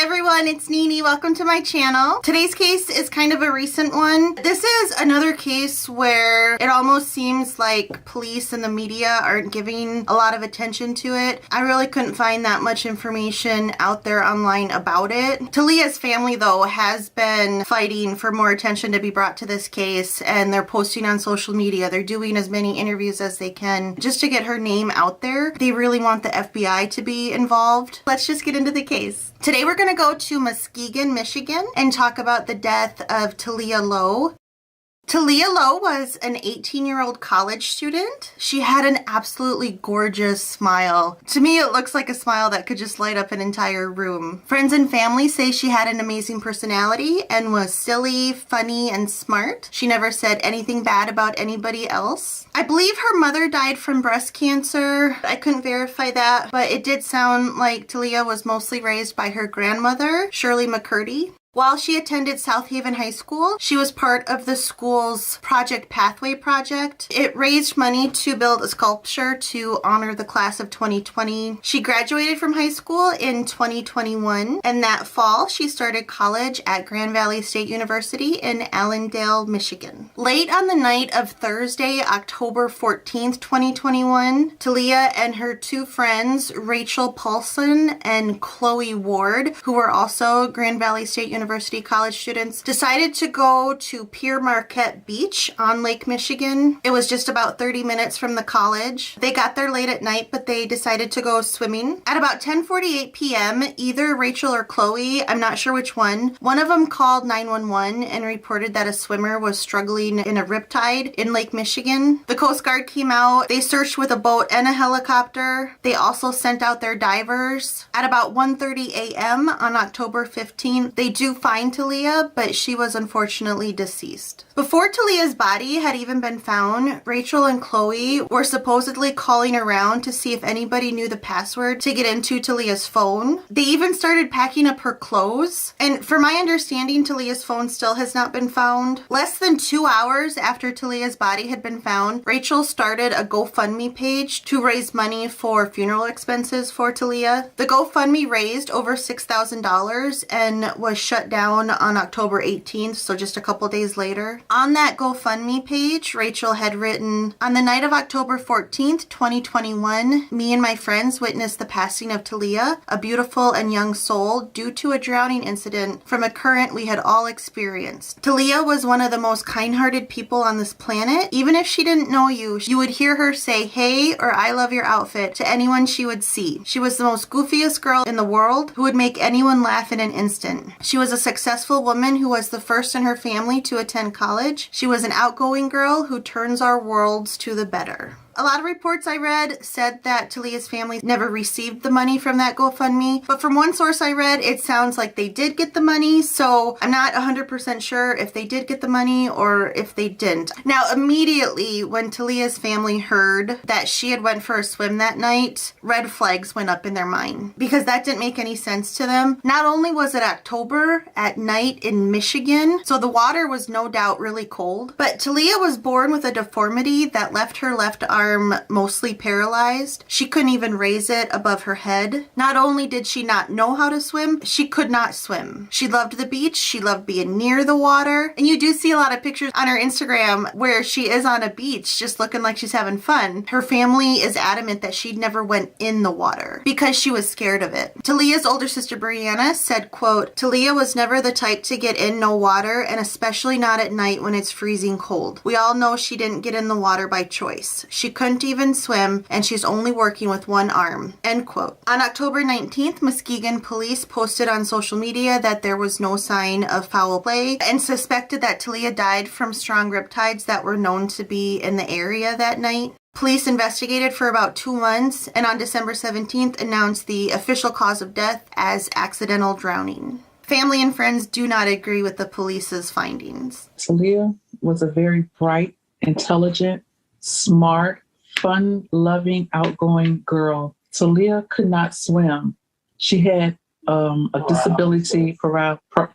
everyone, it's Nini. Welcome to my channel. Today's case is kind of a recent one. This is another case where it almost seems like police and the media aren't giving a lot of attention to it. I really couldn't find that much information out there online about it. Taleah's family, though, has been fighting for more attention to be brought to this case, and they're posting on social media. They're doing as many interviews as they can just to get her name out there. They really want the FBI to be involved. Let's just get into the case. Today we're going to go to Muskegon, Michigan and talk about the death of Taleah Lowe. Taleah Lowe was an 18-year-old college student. She had an absolutely gorgeous smile. To me, it looks like a smile that could just light up an entire room. Friends and family say she had an amazing personality and was silly, funny, and smart. She never said anything bad about anybody else. I believe her mother died from breast cancer. I couldn't verify that, but it did sound like Taleah was mostly raised by her grandmother, Shirley McCurdy. While she attended South Haven High School, she was part of the school's Project Pathway project. It raised money to build a sculpture to honor the class of 2020. She graduated from high school in 2021, and that fall she started college at Grand Valley State University in Allendale, Michigan. Late on the night of Thursday, October 14th, 2021, Taleah and her two friends, Rachel Paulson and Chloe Ward, who were also Grand Valley State University college students, decided to go to Pier Marquette Beach on Lake Michigan. It was just about 30 minutes from the college. They got there late at night, but they decided to go swimming. At about 10:48 p.m., either Rachel or Chloe, I'm not sure which one of them called 911 and reported that a swimmer was struggling in a riptide in Lake Michigan. The Coast Guard came out. They searched with a boat and a helicopter. They also sent out their divers. At about 1:30 a.m. on October 15th, they do find Taleah, but she was unfortunately deceased. Before Taleah's body had even been found, Rachel and Chloe were supposedly calling around to see if anybody knew the password to get into Taleah's phone. They even started packing up her clothes, and for my understanding, Taleah's phone still has not been found. Less than 2 hours after Taleah's body had been found, Rachel started a GoFundMe page to raise money for funeral expenses for Taleah. The GoFundMe raised over $6,000 and was shut down on October 18th, so just a couple days later. On that GoFundMe page, Rachel had written, "On the night of October 14th, 2021, me and my friends witnessed the passing of Taleah, a beautiful and young soul, due to a drowning incident from a current we had all experienced. Taleah was one of the most kind-hearted people on this planet. Even if she didn't know you, you would hear her say, 'Hey,' or 'I love your outfit' to anyone she would see. She was the most goofiest girl in the world who would make anyone laugh in an instant. She was a successful woman who was the first in her family to attend college. She was an outgoing girl who turns our worlds to the better." A lot of reports I read said that Taleah's family never received the money from that GoFundMe, but from one source I read, it sounds like they did get the money, so I'm not 100% sure if they did get the money or if they didn't. Now, immediately when Taleah's family heard that she had went for a swim that night, red flags went up in their mind, because that didn't make any sense to them. Not only was it October at night in Michigan, so the water was no doubt really cold, but Taleah was born with a deformity that left her left arm mostly paralyzed. She couldn't even raise it above her head. Not only did she not know how to swim, she could not swim. She loved the beach. She loved being near the water. And you do see a lot of pictures on her Instagram where she is on a beach just looking like she's having fun. Her family is adamant that she never went in the water because she was scared of it. Taleah's older sister Brianna said, quote, "Taleah was never the type to get in no water, and especially not at night when it's freezing cold. We all know she didn't get in the water by choice. She couldn't even swim, and she's only working with one arm." End quote. On October 19th, Muskegon police posted on social media that there was no sign of foul play and suspected that Taleah died from strong riptides that were known to be in the area that night. Police investigated for about 2 months, and on December 17th announced the official cause of death as accidental drowning. Family and friends do not agree with the police's findings. Taleah was a very bright, intelligent, smart, fun-loving, outgoing girl. Taleah could not swim. She had a disability,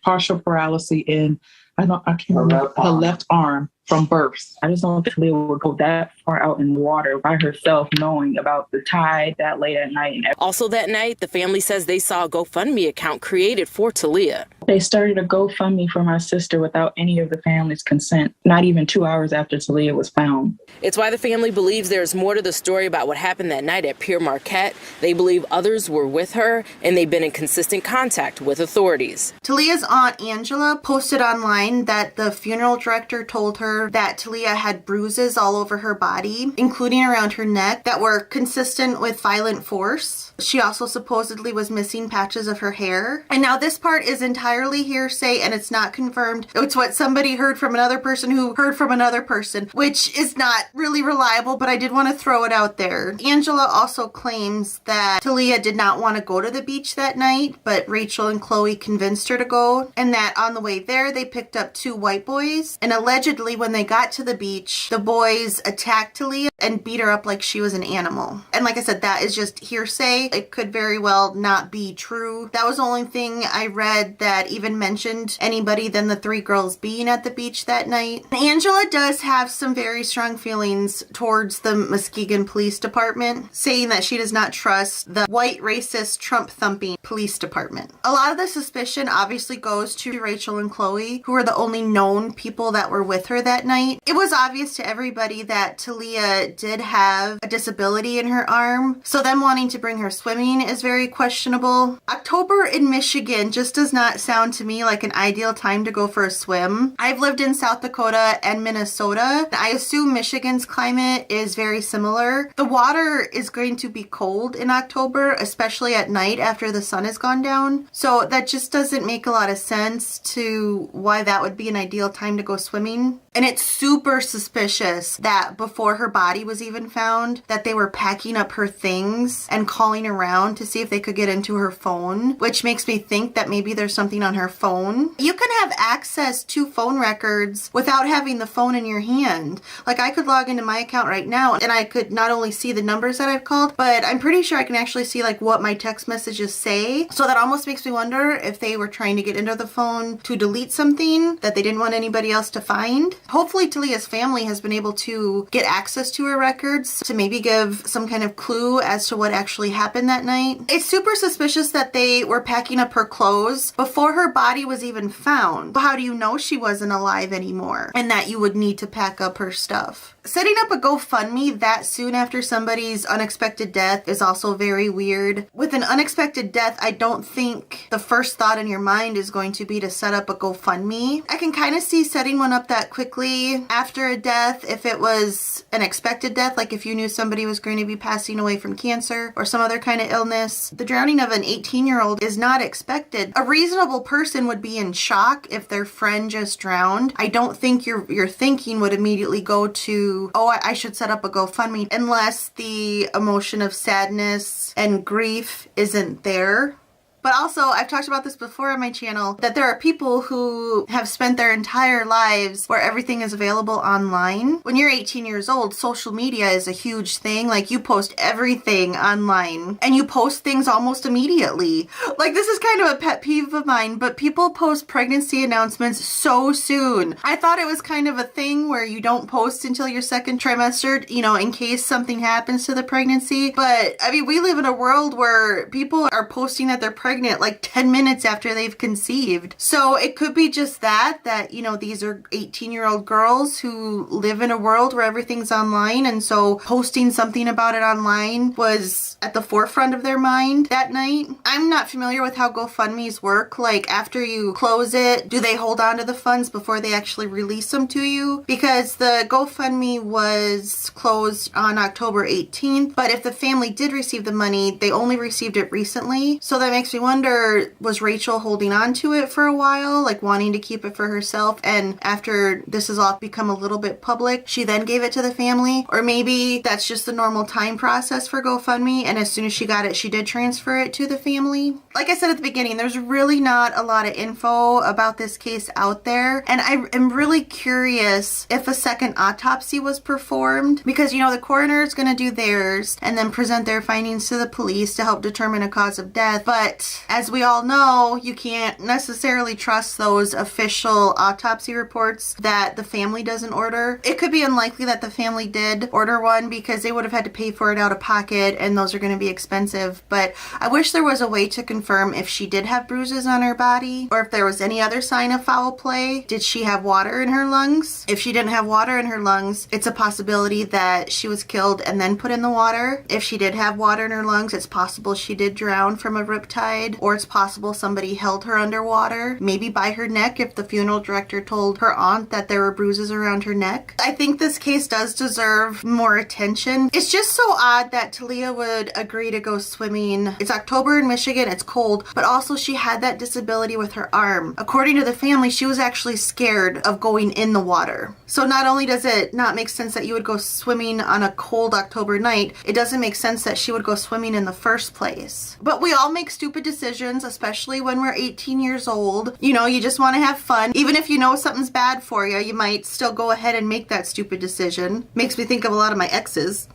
partial paralysis in, I can't remember, her left arm. from birth. I just don't think Taleah would go that far out in the water by herself, knowing about the tide that late at night. Also that night, the family says they saw a GoFundMe account created for Taleah. They started a GoFundMe for my sister without any of the family's consent, not even 2 hours after Taleah was found. It's why the family believes there's more to the story about what happened that night at Pier Marquette. They believe others were with her, and they've been in consistent contact with authorities. Taleah's aunt Angela posted online that the funeral director told her that Taleah had bruises all over her body, including around her neck, that were consistent with violent force. She also supposedly was missing patches of her hair. And now this part is entirely hearsay and it's not confirmed. It's what somebody heard from another person who heard from another person, which is not really reliable, but I did want to throw it out there. Angela also claims that Taleah did not want to go to the beach that night, but Rachel and Chloe convinced her to go, and that on the way there they picked up 2 white boys, and allegedly when they got to the beach, the boys attacked Taleah and beat her up like she was an animal. And like I said, that is just hearsay. It could very well not be true. That was the only thing I read that even mentioned anybody than the 3 girls being at the beach that night. Angela does have some very strong feelings towards the Muskegon Police Department, saying that she does not trust the white racist Trump-thumping police department. A lot of the suspicion obviously goes to Rachel and Chloe, who were the only known people that were with her that night. It was obvious to everybody that Taleah did have a disability in her arm, so them wanting to bring her swimming is very questionable. October in Michigan just does not sound to me like an ideal time to go for a swim. I've lived in South Dakota and Minnesota. I assume Michigan's climate is very similar. The water is going to be cold in October, especially at night after the sun has gone down. So that just doesn't make a lot of sense to why that would be an ideal time to go swimming. And it's super suspicious that before her body was even found, that they were packing up her things and calling around to see if they could get into her phone, which makes me think that maybe there's something on her phone. You can have access to phone records without having the phone in your hand. Like I could log into my account right now and I could not only see the numbers that I've called, but I'm pretty sure I can actually see like what my text messages say. So that almost makes me wonder if they were trying to get into the phone to delete something that they didn't want anybody else to find. Hopefully Taleah's family has been able to get access to her records to maybe give some kind of clue as to what actually happened that night. It's super suspicious that they were packing up her clothes before her body was even found. How do you know she wasn't alive anymore and that you would need to pack up her stuff? Setting up a GoFundMe that soon after somebody's unexpected death is also very weird. With an unexpected death, I don't think the first thought in your mind is going to be to set up a GoFundMe. I can kind of see setting one up that quickly after a death if it was an expected death, like if you knew somebody was going to be passing away from cancer or some other kind of illness. The drowning of an 18-year-old is not expected. A reasonable person would be in shock if their friend just drowned. I don't think your thinking would immediately go to, oh, I should set up a GoFundMe, unless the emotion of sadness and grief isn't there. But also, I've talked about this before on my channel, that there are people who have spent their entire lives where everything is available online. When you're 18 years old, social media is a huge thing. Like, you post everything online, and you post things almost immediately. Like, this is kind of a pet peeve of mine, but people post pregnancy announcements so soon. I thought it was kind of a thing where you don't post until your second trimester, you know, in case something happens to the pregnancy. But, I mean, we live in a world where people are posting that they're pregnant like 10 minutes after they've conceived. So it could be just that, you know, these are 18-year-old girls who live in a world where everything's online, and so posting something about it online was at the forefront of their mind that night. I'm not familiar with how GoFundMes work. Like, after you close it, do they hold on to the funds before they actually release them to you? Because the GoFundMe was closed on October 18th, but if the family did receive the money, they only received it recently. So that makes me wonder, was Rachel holding on to it for a while, like wanting to keep it for herself, and after this has all become a little bit public, she then gave it to the family? Or maybe that's just the normal time process for GoFundMe, and as soon as she got it, she did transfer it to the family. Like I said at the beginning, there's really not a lot of info about this case out there, and I am really curious if a second autopsy was performed, because, you know, the coroner is going to do theirs and then present their findings to the police to help determine a cause of death. But as we all know, you can't necessarily trust those official autopsy reports that the family doesn't order. It could be unlikely that the family did order one because they would have had to pay for it out of pocket, and those are going to be expensive. But I wish there was a way to confirm if she did have bruises on her body or if there was any other sign of foul play. Did she have water in her lungs? If she didn't have water in her lungs, it's a possibility that she was killed and then put in the water. If she did have water in her lungs, it's possible she did drown from a riptide, or it's possible somebody held her underwater, maybe by her neck if the funeral director told her aunt that there were bruises around her neck. I think this case does deserve more attention. It's just so odd that Taleah would agree to go swimming. It's October in Michigan, it's cold, but also she had that disability with her arm. According to the family, she was actually scared of going in the water. So not only does it not make sense that you would go swimming on a cold October night, it doesn't make sense that she would go swimming in the first place. But we all make stupid decisions, especially when we're 18 years old. You know, you just want to have fun. Even if you know something's bad for you, you might still go ahead and make that stupid decision. Makes me think of a lot of my exes.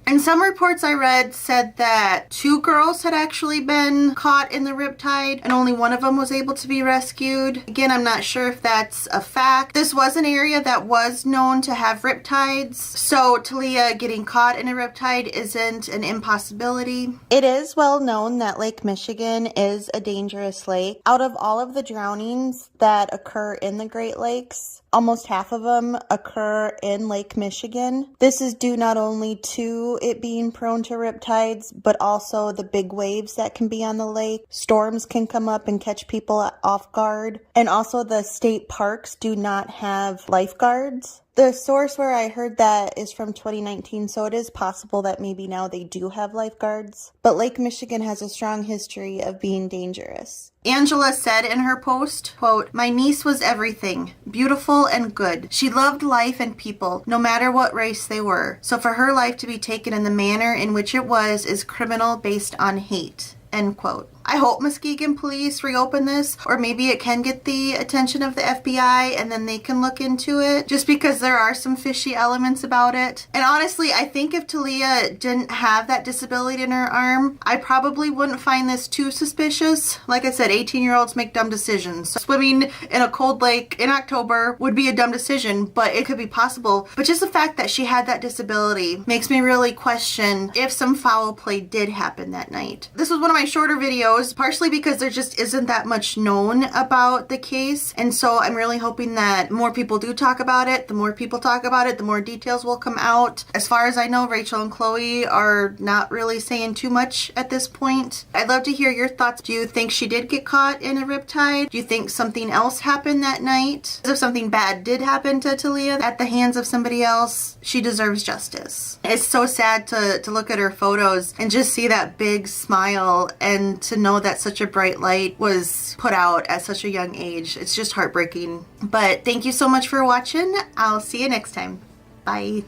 And some reports I read said that 2 girls had actually been caught in the riptide and only one of them was able to be rescued. Again, I'm not sure if that's a fact. This was an area that was known to have riptides, so Taleah getting caught in a riptide isn't an impossibility. It is well known that Lake Michigan is a dangerous lake. Out of all of the drownings that occur in the Great Lakes, almost half of them occur in Lake Michigan. This is due not only to it being prone to riptides, but also the big waves that can be on the lake. Storms can come up and catch people off guard. And also the state parks do not have lifeguards. The source where I heard that is from 2019, so it is possible that maybe now they do have lifeguards. But Lake Michigan has a strong history of being dangerous. Angela said in her post, quote, "My niece was everything, beautiful and good. She loved life and people, no matter what race they were. So for her life to be taken in the manner in which it was is criminal based on hate." End quote. I hope Muskegon police reopen this, or maybe it can get the attention of the FBI and then they can look into it, just because there are some fishy elements about it. And honestly, I think if Taleah didn't have that disability in her arm, I probably wouldn't find this too suspicious. Like I said, 18-year-olds make dumb decisions. So swimming in a cold lake in October would be a dumb decision, but it could be possible. But just the fact that she had that disability makes me really question if some foul play did happen that night. This was one of my shorter videos, partially because there just isn't that much known about the case, and so I'm really hoping that more people do talk about it. The more people talk about it, the more details will come out. As far as I know, Rachel and Chloe are not really saying too much at this point. I'd love to hear your thoughts. Do you think she did get caught in a riptide? Do you think something else happened that night? If something bad did happen to Taleah at the hands of somebody else, she deserves justice. It's so sad to look at her photos and just see that big smile, and to know that such a bright light was put out at such a young age. It's just heartbreaking. But thank you so much for watching. I'll see you next time. Bye.